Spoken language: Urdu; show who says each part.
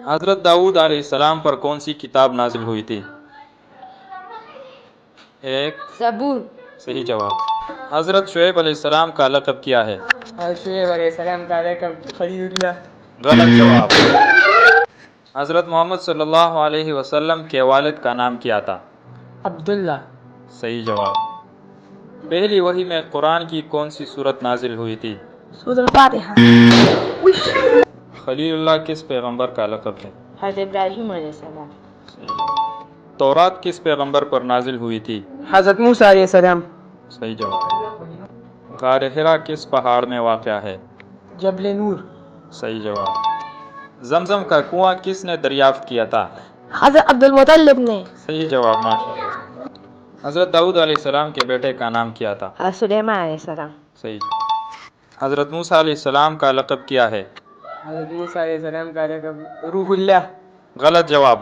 Speaker 1: حضرت داؤد علیہ السلام پر کون سی کتاب نازل ہوئی تھی؟ ایک
Speaker 2: زبور۔
Speaker 1: صحیح جواب۔ حضرت شعیب علیہ السلام کا لقب کیا ہے؟
Speaker 2: شعیب علیہ السلام کا لقب خلیل اللہ۔
Speaker 1: غلط جواب۔ حضرت محمد صلی اللہ علیہ وسلم کے والد کا نام کیا تھا؟
Speaker 2: عبداللہ۔
Speaker 1: صحیح جواب۔ پہلی وحی میں قرآن کی کون سی سورت نازل ہوئی تھی؟
Speaker 2: سورۃ الفاتحہ۔
Speaker 1: خلیل اللہ کس پیغمبر کا لقب ہے؟
Speaker 2: حضرت ابراہیم علیہ السلام۔
Speaker 1: تورات کس پیغمبر پر نازل ہوئی تھی؟
Speaker 2: حضرت موسیٰ علیہ السلام۔
Speaker 1: صحیح جواب۔ غار حرا کس پہاڑ میں واقع ہے؟
Speaker 2: جبل نور۔
Speaker 1: صحیح جواب۔ زمزم کا کنواں کس نے دریافت کیا تھا؟
Speaker 2: حضرت عبد المطلب نے۔
Speaker 1: صحیح جواب ماشاءاللہ۔ حضرت داؤد علیہ السلام کے بیٹے کا نام کیا تھا؟
Speaker 2: حضرت سلیمان علیہ السلام۔
Speaker 1: صحیح جواب۔ حضرت موسیٰ علیہ السلام کا لقب کیا ہے؟
Speaker 2: حضرت موسیٰ علیہ السلام کا لقب روح اللہ۔
Speaker 1: غلط جواب۔